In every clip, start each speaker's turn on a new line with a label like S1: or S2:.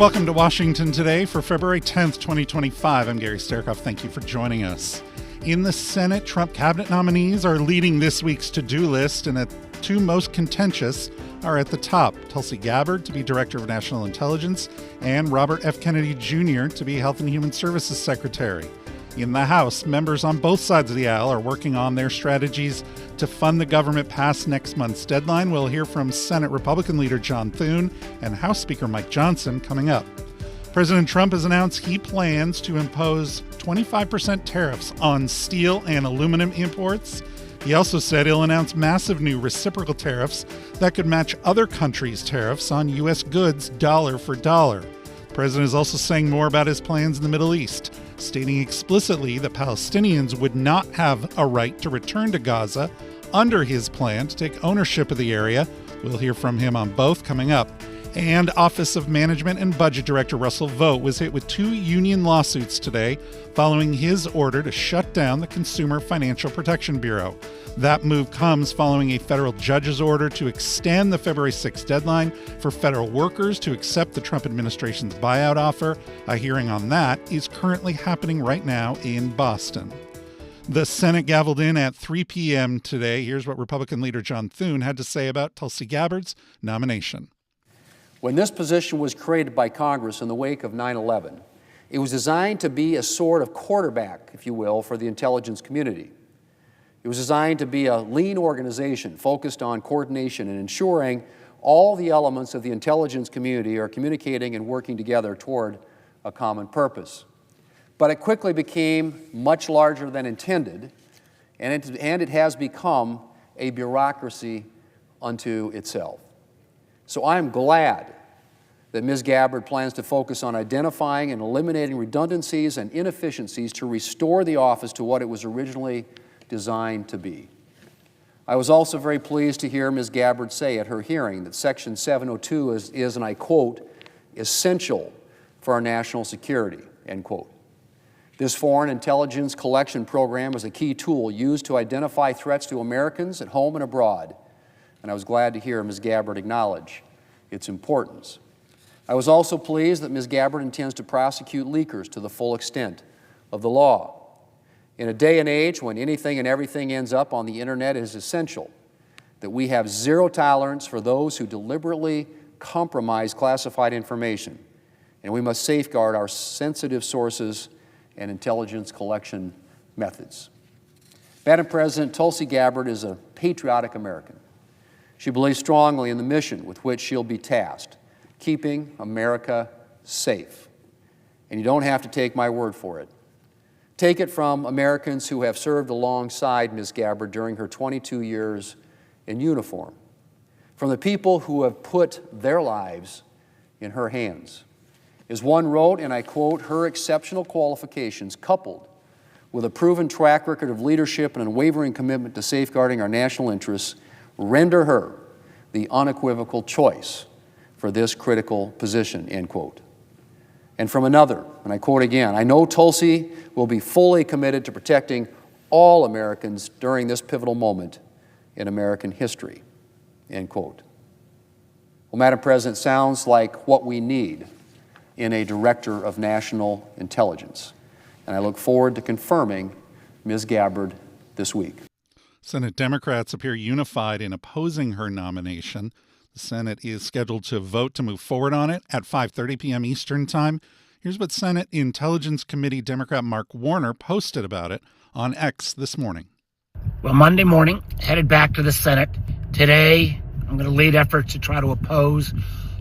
S1: Welcome to Washington Today for February 10th, 2025. I'm Gary Sterkoff. Thank you for joining us. In the Senate, Trump cabinet nominees are leading this week's to-do list, and the two most contentious are at the top. Tulsi Gabbard to be Director of National Intelligence and Robert F. Kennedy Jr. to be Health and Human Services Secretary. In the House, members on both sides of the aisle are working on their strategies to fund the government past next month's deadline. We'll hear from Senate Republican leader John Thune and House Speaker Mike Johnson coming up. President Trump has announced he plans to impose 25% tariffs on steel and aluminum imports. He also said he'll announce massive new reciprocal tariffs that could match other countries' tariffs on U.S. goods dollar for dollar. The president is also saying more about his plans in the Middle East, stating explicitly that Palestinians would not have a right to return to Gaza under his plan to take ownership of the area. We'll hear from him on both coming up. And Office of Management and Budget Director Russell Vought was hit with 2 union lawsuits today following his order to shut down the Consumer Financial Protection Bureau. That move comes following a federal judge's order to extend the February 6th deadline for federal workers to accept the Trump administration's buyout offer. A hearing on that is currently happening right now in Boston. The Senate gavelled in at 3 p.m. today. Here's what Republican leader John Thune had to say about Tulsi Gabbard's nomination.
S2: When this position was created by Congress in the wake of 9/11, it was designed to be a sort of quarterback, if you will, for the intelligence community. It was designed to be a lean organization focused on coordination and ensuring all the elements of the intelligence community are communicating and working together toward a common purpose. But it quickly became much larger than intended, and it has become a bureaucracy unto itself. So I'm glad that Ms. Gabbard plans to focus on identifying and eliminating redundancies and inefficiencies to restore the office to what it was originally designed to be. I was also very pleased to hear Ms. Gabbard say at her hearing that Section 702 is, and I quote, essential for our national security, end quote. This foreign intelligence collection program is a key tool used to identify threats to Americans at home and abroad, and I was glad to hear Ms. Gabbard acknowledge its importance. I was also pleased that Ms. Gabbard intends to prosecute leakers to the full extent of the law. In a day and age when anything and everything ends up on the internet, it is essential that we have zero tolerance for those who deliberately compromise classified information, and we must safeguard our sensitive sources and intelligence collection methods. Madam President, Tulsi Gabbard is a patriotic American. She believes strongly in the mission with which she'll be tasked, keeping America safe. And you don't have to take my word for it. Take it from Americans who have served alongside Ms. Gabbard during her 22 years in uniform, from the people who have put their lives in her hands. As one wrote, and I quote, her exceptional qualifications coupled with a proven track record of leadership and unwavering commitment to safeguarding our national interests render her the unequivocal choice for this critical position, end quote. And from another, and I quote again, I know Tulsi will be fully committed to protecting all Americans during this pivotal moment in American history, end quote. Well, Madam President, sounds like what we need in a Director of National Intelligence. And I look forward to confirming Ms. Gabbard this week.
S1: Senate Democrats appear unified in opposing her nomination. The Senate is scheduled to vote to move forward on it at 5:30 p.m. Eastern Time. Here's what Senate Intelligence Committee Democrat Mark Warner posted about it on X this morning.
S3: Well, Monday morning, headed back to the Senate. Today, I'm going to lead efforts to try to oppose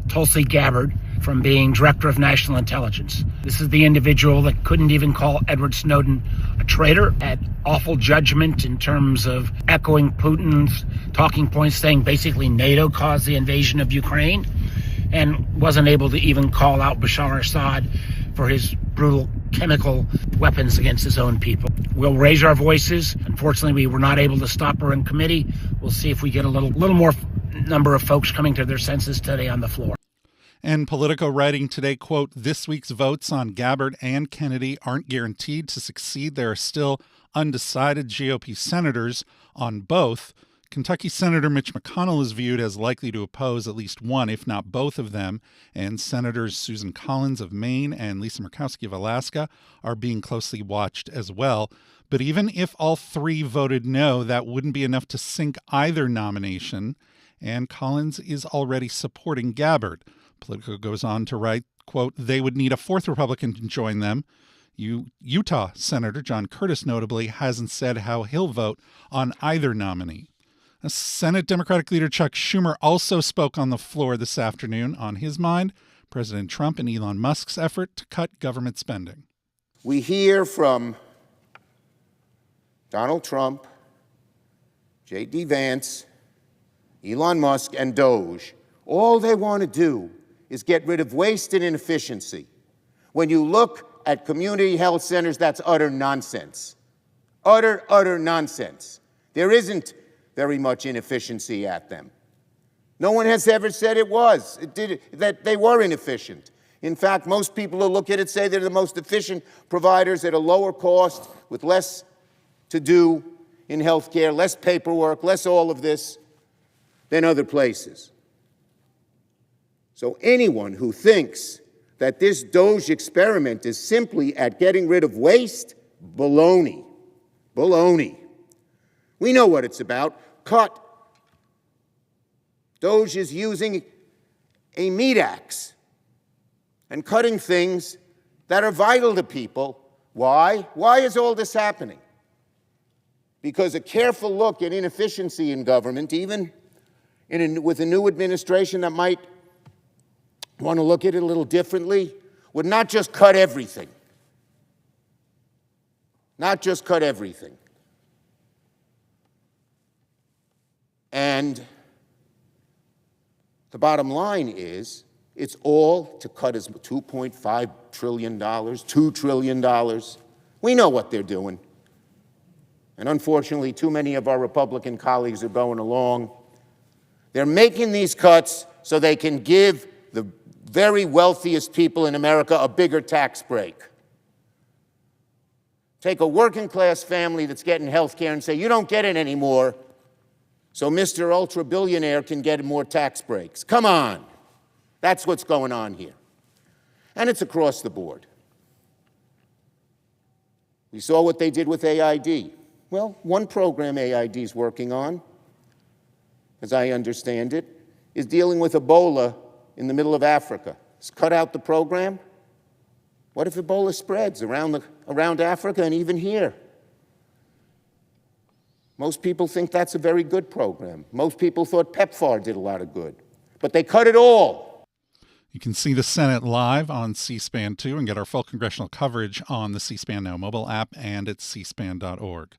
S3: Tulsi Gabbard from being Director of National Intelligence. This is the individual that couldn't even call Edward Snowden a traitor, had awful judgment in terms of echoing Putin's talking points, saying basically NATO caused the invasion of Ukraine, and wasn't able to even call out Bashar Assad for his brutal chemical weapons against his own people. We'll raise our voices. Unfortunately, we were not able to stop her in committee. We'll see if we get a little more number of folks coming to their senses today on the floor.
S1: And Politico writing today, quote, this week's votes on Gabbard and Kennedy aren't guaranteed to succeed. There are still undecided GOP senators on both. Kentucky Senator Mitch McConnell is viewed as likely to oppose at least one, if not both of them, and Senators Susan Collins of Maine and Lisa Murkowski of Alaska are being closely watched as well. But even if all three voted no, that wouldn't be enough to sink either nomination, and Collins is already supporting Gabbard. Politico goes on to write, quote, they would need a fourth Republican to join them. Utah Senator John Curtis, notably, hasn't said how he'll vote on either nominee. Senate Democratic leader Chuck Schumer also spoke on the floor this afternoon. On his mind, President Trump and Elon Musk's effort to cut government spending.
S4: We hear from Donald Trump, J.D. Vance, Elon Musk, and Doge. All they want to do is get rid of waste and inefficiency. When you look at community health centers, that's utter nonsense. Utter nonsense. There isn't very much inefficiency at them. No one has ever said that they were inefficient. In fact, most people who look at it say they're the most efficient providers at a lower cost, with less to do in healthcare, less paperwork, less all of this than other places. So anyone who thinks that this Doge experiment is simply at getting rid of waste, baloney. Baloney. We know what it's about. Cut. Doge is using a meat axe and cutting things that are vital to people. Why? Why is all this happening? Because a careful look at inefficiency in government, even with a new administration that might want to look at it a little differently, would not just cut everything. Not just cut everything. And the bottom line is, it's all to cut as $2.5 trillion, $2 trillion. We know what they're doing. And unfortunately, too many of our Republican colleagues are going along. They're making these cuts so they can give the very wealthiest people in America a bigger tax break. Take a working class family that's getting health care and say, you don't get it anymore, so Mr. Ultra Billionaire can get more tax breaks. Come on. That's what's going on here. And it's across the board. We saw what they did with AID. Well, one program AID is working on, as I understand it, is dealing with Ebola in the middle of Africa. It's cut out the program. What if Ebola spreads around Africa and even here? Most people think that's a very good program. Most people thought PEPFAR did a lot of good. But they cut it all.
S1: You can see the Senate live on C-SPAN 2 and get our full congressional coverage on the C-SPAN Now mobile app and at cspan.org.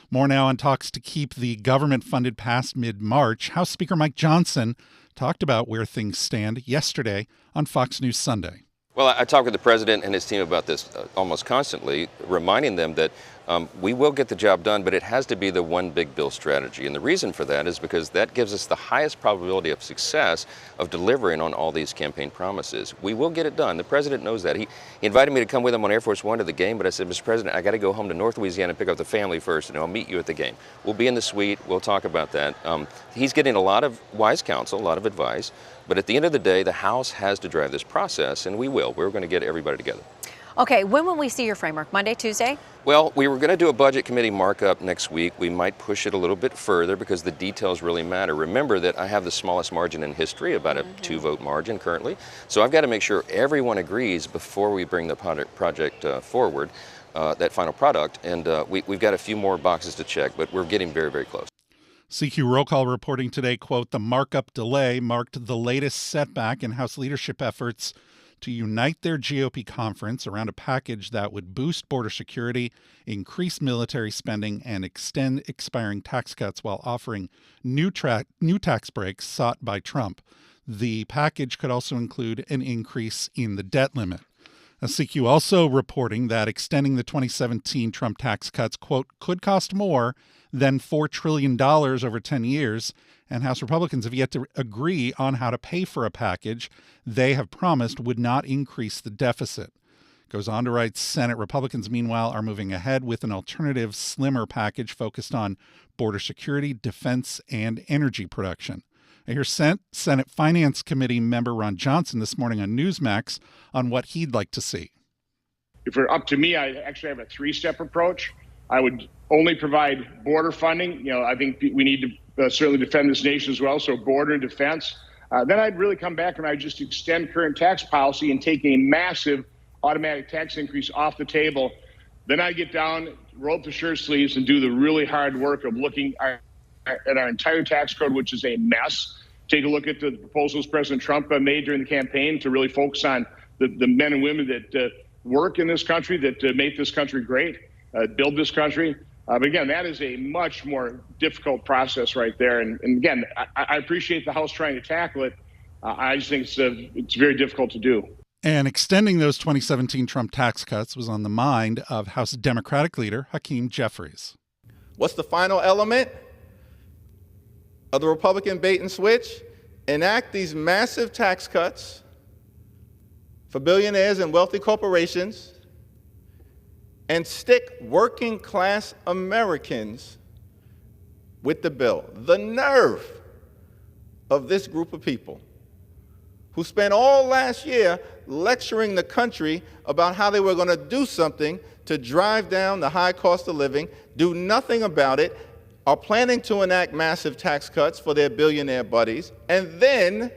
S1: More now on talks to keep the government funded past mid-March. House Speaker Mike Johnson talked about where things stand yesterday on Fox News Sunday.
S5: Well, I talk with the president and his team about this almost constantly, reminding them that we will get the job done, but it has to be the one big bill strategy. And the reason for that is because that gives us the highest probability of success of delivering on all these campaign promises. We will get it done. The president knows that. He invited me to come with him on Air Force One to the game, but I said, Mr. President, I got to go home to North Louisiana and pick up the family first, and I'll meet you at the game. We'll be in the suite. We'll talk about that. He's getting a lot of wise counsel, a lot of advice. But at the end of the day, the House has to drive this process, and we will. We're going to get everybody together.
S6: Okay, when will we see your framework? Monday, Tuesday?
S5: Well, we were going to do a budget committee markup next week. We might push it a little bit further because the details really matter. Remember that I have the smallest margin in history, about a 2-vote margin currently. So I've got to make sure everyone agrees before we bring the project forward, that final product. And we've got a few more boxes to check, but we're getting very, very close.
S1: CQ Roll Call reporting today, quote, the markup delay marked the latest setback in House leadership efforts to unite their GOP conference around a package that would boost border security, increase military spending, and extend expiring tax cuts while offering new tax breaks sought by Trump. The package could also include an increase in the debt limit. CQ also reporting that extending the 2017 Trump tax cuts, quote, could cost more than $4 trillion over 10 years, and House Republicans have yet to agree on how to pay for a package they have promised would not increase the deficit. Goes on to write, Senate Republicans, meanwhile, are moving ahead with an alternative, slimmer package focused on border security, defense, and energy production. I hear Senate Finance Committee member Ron Johnson this morning on Newsmax on what he'd like to see.
S7: If it were up to me, I actually have a three-step approach. I would only provide border funding. I think we need to certainly defend this nation as well, so border and defense. Then I'd really come back and I'd just extend current tax policy and take a massive automatic tax increase off the table. Then I get down, roll up the shirt sleeves, and do the really hard work of looking at our entire tax code, which is a mess. Take a look at the proposals President Trump made during the campaign to really focus on the men and women that work in this country, that make this country great, build this country. But again, that is a much more difficult process right there. And again, I appreciate the House trying to tackle it. I just think it's very difficult to do.
S1: And extending those 2017 Trump tax cuts was on the mind of House Democratic leader Hakeem Jeffries.
S8: What's the final element of the Republican bait and switch? Enact these massive tax cuts for billionaires and wealthy corporations and stick working class Americans with the bill. The nerve of this group of people who spent all last year lecturing the country about how they were going to do something to drive down the high cost of living, do nothing about it, are planning to enact massive tax cuts for their billionaire buddies, and then,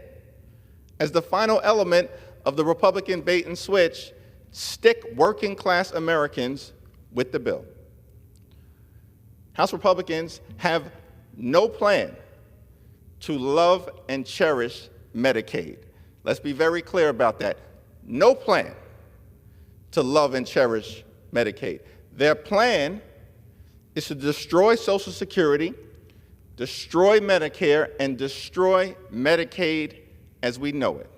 S8: as the final element of the Republican bait and switch, stick working class Americans with the bill. House Republicans have no plan to love and cherish Medicaid. Let's be very clear about that. No plan to love and cherish Medicaid. Their plan is to destroy Social Security, destroy Medicare, and destroy Medicaid as we know it.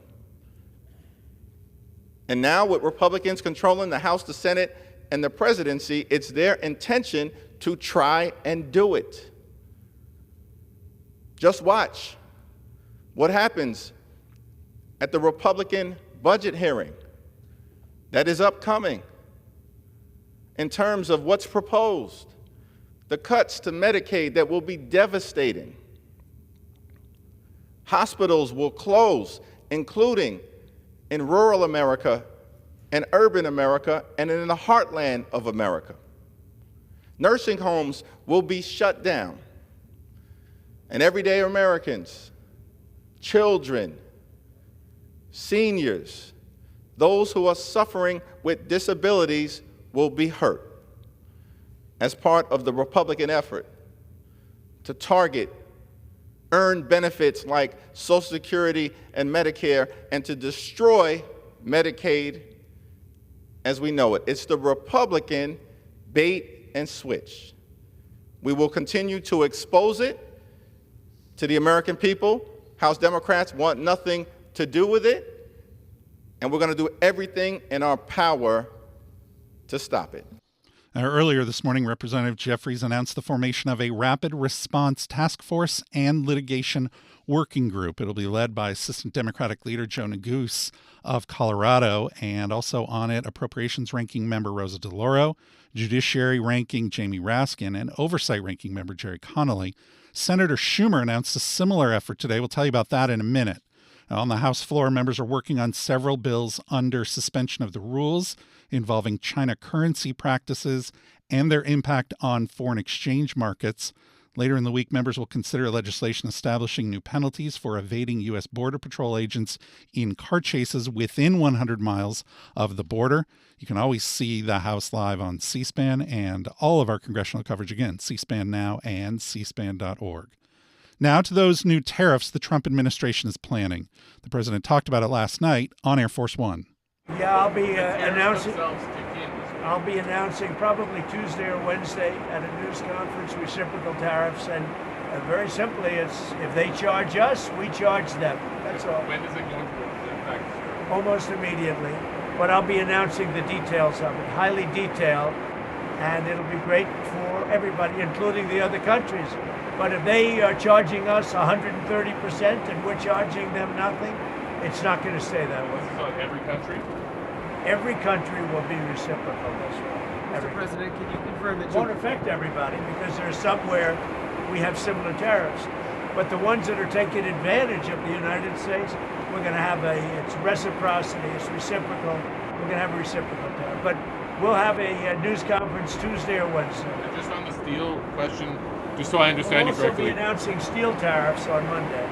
S8: And now, with Republicans controlling the House, the Senate, and the presidency, it's their intention to try and do it. Just watch what happens at the Republican budget hearing that is upcoming in terms of what's proposed, the cuts to Medicaid that will be devastating. Hospitals will close, including in rural America and urban America and in the heartland of America. Nursing homes will be shut down, and everyday Americans, children, seniors, those who are suffering with disabilities will be hurt as part of the Republican effort to target earned benefits like Social Security and Medicare and to destroy Medicaid as we know it. It's the Republican bait and switch. We will continue to expose it to the American people. House Democrats want nothing to do with it, and we're going to do everything in our power to stop it.
S1: Earlier this morning, Representative Jeffries announced the formation of a rapid response task force and litigation working group. It'll be led by Assistant Democratic Leader Joe Neguse of Colorado, and also on it, Appropriations Ranking Member Rosa DeLauro, Judiciary Ranking Jamie Raskin, and Oversight Ranking Member Jerry Connolly. Senator Schumer announced a similar effort today. We'll tell you about that in a minute. Now, on the House floor, members are working on several bills under suspension of the rules involving China currency practices and their impact on foreign exchange markets. Later in the week, members will consider legislation establishing new penalties for evading U.S. Border Patrol agents in car chases within 100 miles of the border. You can always see the House live on C-SPAN and all of our congressional coverage, again, C-SPAN Now and cspan.org. Now to those new tariffs the Trump administration is planning. The president talked about it last night on Air Force One.
S9: Yeah, I'll be announcing probably Tuesday or Wednesday at a news conference reciprocal tariffs, and very simply, it's if they charge us, we charge them. That's all.
S10: When does it go into effect?
S9: Almost immediately, but I'll be announcing the details of it, highly detailed, and it'll be great for everybody, including the other countries. But if they are charging us 130% and we're charging them nothing, it's not going to stay that way.
S10: So every country?
S9: Every country will be reciprocal this way.
S11: Mr. President, can you confirm that
S9: It won't affect everybody because there's somewhere we have similar tariffs. But the ones that are taking advantage of the United States, we're going to have it's reciprocity, it's reciprocal. We're going to have a reciprocal tariff. But we'll have a news conference Tuesday or Wednesday.
S10: And just on the steel question, just so I understand you correctly.
S9: We'll also be announcing steel tariffs on Monday.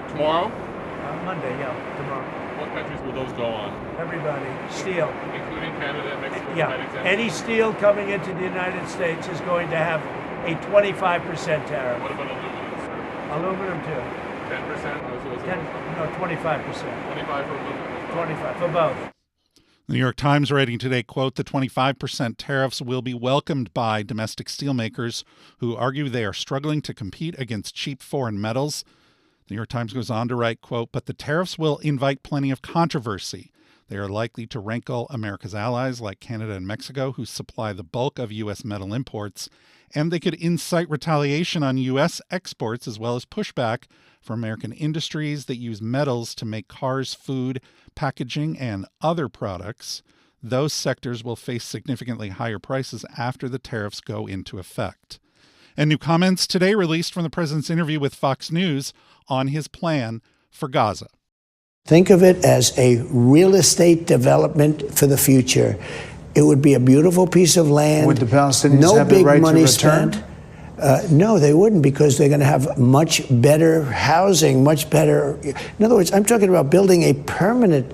S10: Tomorrow?
S9: Monday, yeah, tomorrow.
S10: What countries will those go on?
S9: Everybody. Steel.
S10: Including Canada and Mexico?
S9: Yeah. Any steel coming into the United States is going to have a 25% tariff.
S10: What about aluminum, sir?
S9: Aluminum, too.
S10: 10%?
S9: No, 25%.
S10: 25 for aluminum?
S9: 25 for both.
S1: The New York Times writing today, quote, the 25% tariffs will be welcomed by domestic steelmakers who argue they are struggling to compete against cheap foreign metals. The New York Times goes on to write, quote, but the tariffs will invite plenty of controversy. They are likely to rankle America's allies like Canada and Mexico, who supply the bulk of U.S. metal imports, and they could incite retaliation on U.S. exports as well as pushback for American industries that use metals to make cars, food, packaging, and other products. Those sectors will face significantly higher prices after the tariffs go into effect. And new comments today released from the president's interview with Fox News on his plan for Gaza.
S11: Think of it as a real estate development for the future. It would be a beautiful pice of land.
S12: Would the Palestinians have the right to return?
S11: No, they wouldn't, because they're going to have much better housing, much better. In other words, I'm talking about building a permanent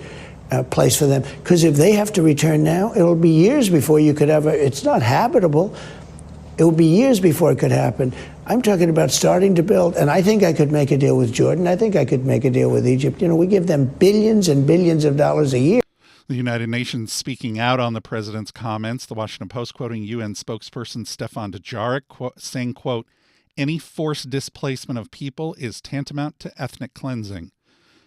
S11: place for them. Because if they have to return now, it'll be years before you could ever. It's not habitable. It will be years before it could happen. I'm talking about starting to build, and I think I could make a deal with Jordan. I think I could make a deal with Egypt. You know, we give them billions and billions of dollars a year.
S1: The United Nations speaking out on the president's comments, the Washington Post quoting UN spokesperson Stefan Dujarric saying, quote, any forced displacement of people is tantamount to ethnic cleansing.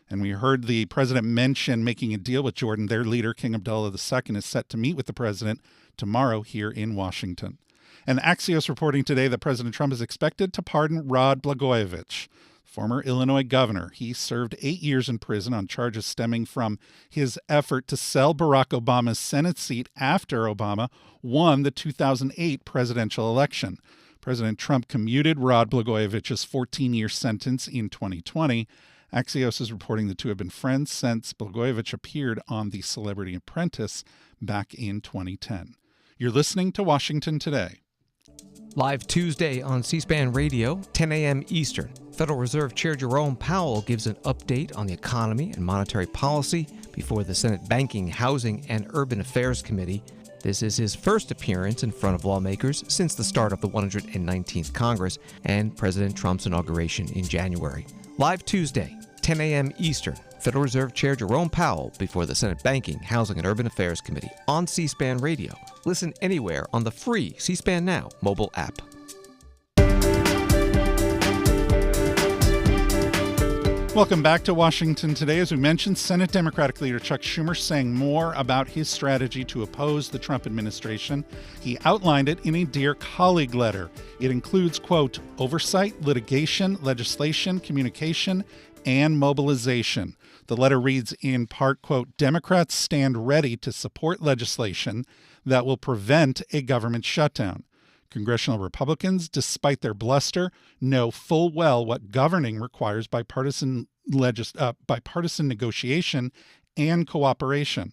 S1: And we heard the president mention making a deal with Jordan. Their leader, King Abdullah II, is set to meet with the president tomorrow here in Washington. And Axios reporting today that President Trump is expected to pardon Rod Blagojevich, former Illinois governor. He served 8 years in prison on charges stemming from his effort to sell Barack Obama's Senate seat after Obama won the 2008 presidential election. President Trump commuted Rod Blagojevich's 14-year sentence in 2020. Axios is reporting the two have been friends since Blagojevich appeared on The Celebrity Apprentice back in 2010. You're listening to Washington Today.
S13: Live Tuesday on C-SPAN Radio, 10 a.m. Eastern. Federal Reserve Chair Jerome Powell gives an update on the economy and monetary policy before the Senate Banking, Housing, and Urban Affairs Committee. This is his first appearance in front of lawmakers since the start of the 119th Congress and President Trump's inauguration in January. Live Tuesday, 10 a.m. Eastern. Federal Reserve Chair Jerome Powell before the Senate Banking, Housing, and Urban Affairs Committee on C-SPAN Radio. Listen anywhere on the free C-SPAN Now mobile app.
S1: Welcome back to Washington Today. As we mentioned, Senate Democratic leader Chuck Schumer saying more about his strategy to oppose the Trump administration. He outlined it in a Dear Colleague letter. It includes, quote, oversight, litigation, legislation, communication, and mobilization. The letter reads in part, quote, Democrats stand ready to support legislation that will prevent a government shutdown. Congressional Republicans, despite their bluster, know full well what governing requires bipartisan negotiation and cooperation.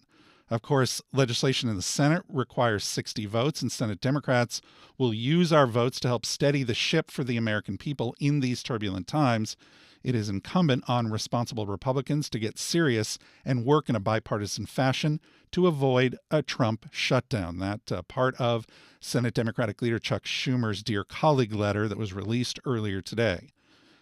S1: Of course, legislation in the Senate requires 60 votes, and Senate Democrats will use our votes to help steady the ship for the American people in these turbulent times. It is incumbent on responsible Republicans to get serious and work in a bipartisan fashion to avoid a Trump shutdown. That part of Senate Democratic leader Chuck Schumer's Dear Colleague letter that was released earlier today.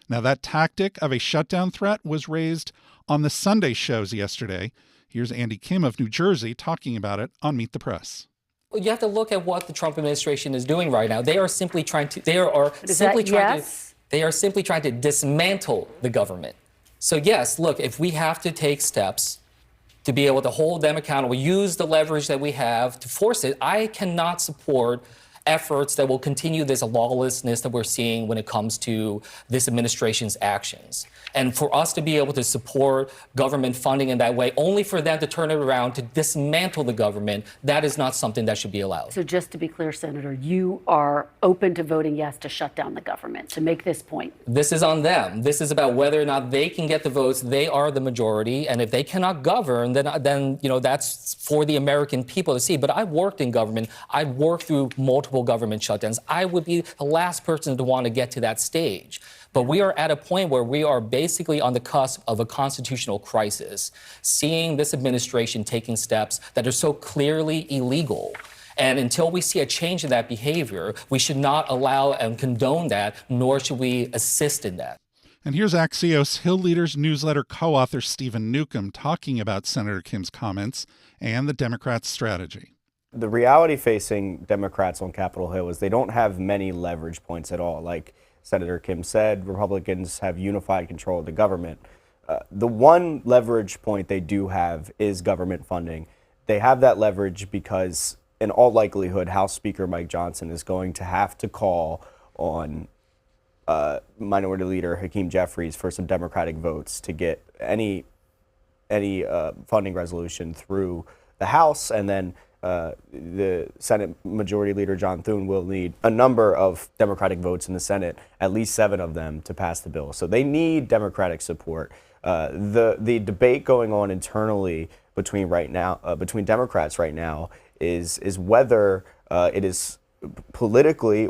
S1: Now, that tactic of a shutdown threat was raised on the Sunday shows yesterday. Here's Andy Kim of New Jersey talking about it on Meet the Press.
S14: Well, you have to look at what the Trump administration is doing right now. They are simply trying to dismantle the government. So yes, look, if we have to take steps to be able to hold them accountable, use the leverage that we have to force it, I cannot support efforts that will continue this lawlessness that we're seeing when it comes to this administration's actions. And for us to be able to support government funding in that way, only for them to turn it around to dismantle the government, that is not something that should be allowed.
S15: So just to be clear, Senator, you are open to voting yes to shut down the government, to make this point.
S14: This is on them. This is about whether or not they can get the votes. They are the majority, and if they cannot govern, then that's for the American people to see. But I've worked in government. I've worked through multiple government shutdowns. I would be the last person to want to get to that stage. But we are at a point where we are basically on the cusp of a constitutional crisis, seeing this administration taking steps that are so clearly illegal. And until we see a change in that behavior, we should not allow and condone that, nor should we assist in that.
S1: And here's Axios Hill Leaders newsletter co-author Stephen Newcomb talking about Senator Kim's comments and the Democrats' strategy.
S16: The reality facing Democrats on Capitol Hill is they don't have many leverage points at all. Like Senator Kim said, Republicans have unified control of the government. The one leverage point they do have is government funding. They have that leverage because, in all likelihood, House Speaker Mike Johnson is going to have to call on Minority Leader Hakeem Jeffries for some Democratic votes to get any funding resolution through the House, and then the Senate Majority Leader John Thune will need a number of Democratic votes in the Senate, at least 7 of them, to pass the bill. So they need Democratic support. The debate going on internally between Democrats right now is whether it is politically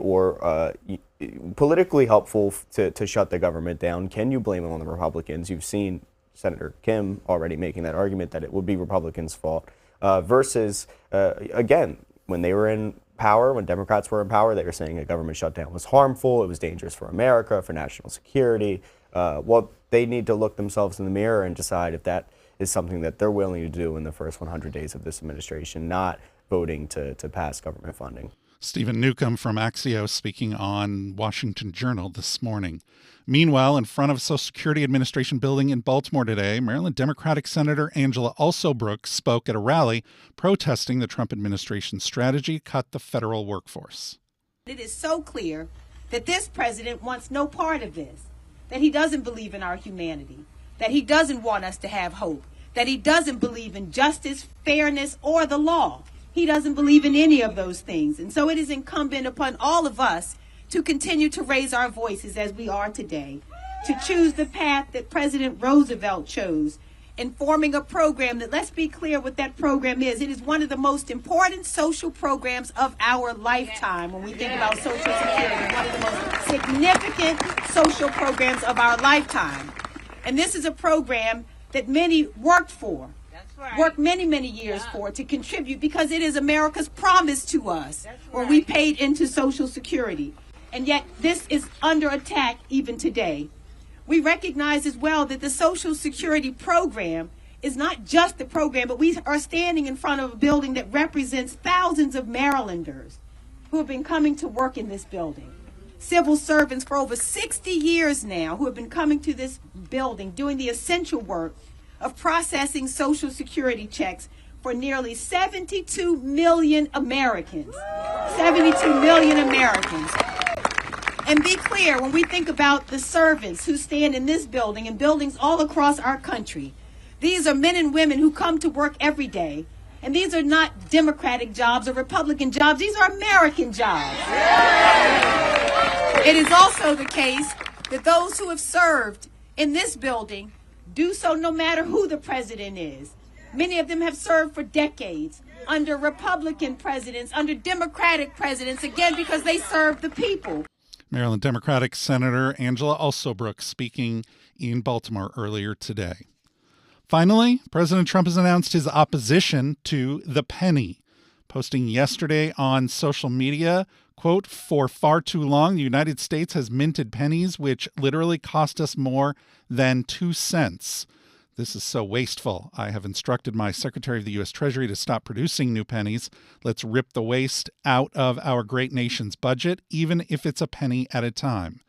S16: helpful to shut the government down. Can you blame it on the Republicans? You've seen Senator Kim already making that argument that it would be Republicans' fault. Versus, again, when they were in power, when Democrats were in power, they were saying a government shutdown was harmful, it was dangerous for America, for national security. Well, they need to look themselves in the mirror and decide if that is something that they're willing to do in the first 100 days of this administration, not voting to pass government funding.
S1: Stephen Newcomb from Axios speaking on Washington Journal this morning. Meanwhile, in front of Social Security Administration building in Baltimore today, Maryland Democratic Senator Angela Alsobrooks spoke at a rally protesting the Trump administration's strategy to cut the federal workforce.
S17: It is so clear that this president wants no part of this, that he doesn't believe in our humanity, that he doesn't want us to have hope, that he doesn't believe in justice, fairness, or the law. He doesn't believe in any of those things. And so it is incumbent upon all of us to continue to raise our voices as we are today, to choose the path that President Roosevelt chose in forming a program that, let's be clear what that program is. It is one of the most important social programs of our lifetime when we think about Social Security, one of the most significant social programs of our lifetime. And this is a program that many worked for. Worked many, many years for, to contribute, because it is America's promise to us when we paid into Social Security. And yet this is under attack even today. We recognize as well that the Social Security program is not just the program, but we are standing in front of a building that represents thousands of Marylanders who have been coming to work in this building. Civil servants for over 60 years now who have been coming to this building, doing the essential work of processing Social Security checks for nearly 72 million Americans. 72 million Americans. And be clear, when we think about the servants who stand in this building and buildings all across our country, these are men and women who come to work every day. And these are not Democratic jobs or Republican jobs. These are American jobs. It is also the case that those who have served in this building do so no matter who the president is. Many of them have served for decades under Republican presidents, under Democratic presidents, again, because they serve the people.
S1: Maryland Democratic Senator Angela Alsobrooks speaking in Baltimore earlier today. Finally, President Trump has announced his opposition to the penny, posting yesterday on social media, quote, "For far too long, the United States has minted pennies, which literally cost us more than 2 cents. This is so wasteful. I have instructed my Secretary of the U.S. Treasury to stop producing new pennies. Let's rip the waste out of our great nation's budget, even if it's a penny at a time."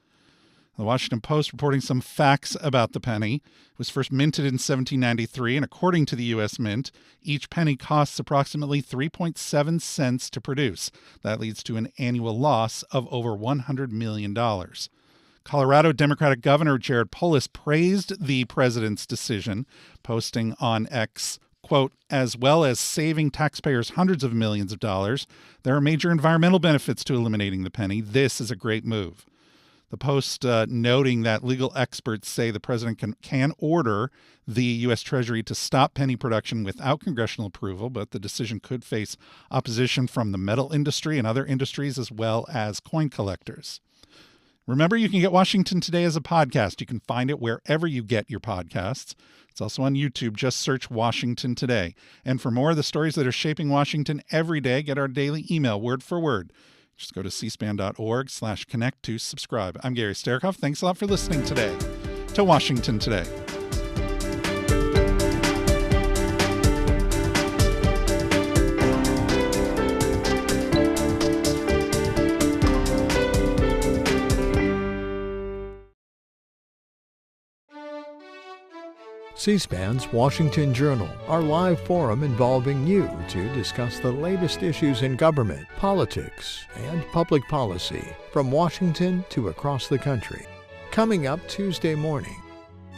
S1: The Washington Post reporting some facts about the penny. It was first minted in 1793, and according to the U.S. Mint, each penny costs approximately 3.7 cents to produce. That leads to an annual loss of over $100 million. Colorado Democratic Governor Jared Polis praised the president's decision, posting on X, quote, as well as saving taxpayers hundreds of millions of dollars, there are major environmental benefits to eliminating the penny. This is a great move. The Post noting that legal experts say the president can order the U.S. Treasury to stop penny production without congressional approval, but the decision could face opposition from the metal industry and other industries as well as coin collectors. Remember, you can get Washington Today as a podcast. You can find it wherever you get your podcasts. It's also on YouTube. Just search Washington Today. And for more of the stories that are shaping Washington every day, get our daily email word for word. Just go to cspan.org/connect to subscribe. I'm Gary Sterkoff. Thanks a lot for listening today to Washington Today.
S18: C-SPAN's Washington Journal, our live forum involving you to discuss the latest issues in government, politics, and public policy from Washington to across the country. Coming up Tuesday morning,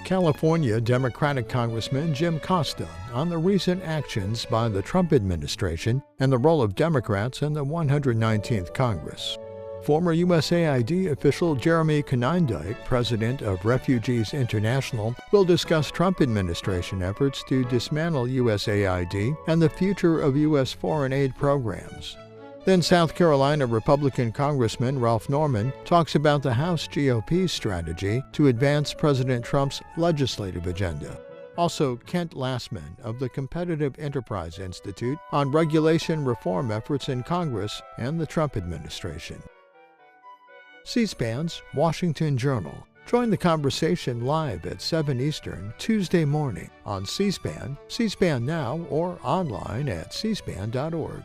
S18: California Democratic Congressman Jim Costa on the recent actions by the Trump administration and the role of Democrats in the 119th Congress. Former USAID official Jeremy Konyndyk, president of Refugees International, will discuss Trump administration efforts to dismantle USAID and the future of U.S. foreign aid programs. Then South Carolina Republican Congressman Ralph Norman talks about the House GOP's strategy to advance President Trump's legislative agenda. Also, Kent Lastman of the Competitive Enterprise Institute on regulation reform efforts in Congress and the Trump administration. C-SPAN's Washington Journal. Join the conversation live at 7 Eastern Tuesday morning on C-SPAN, C-SPAN Now, or online at cspan.org.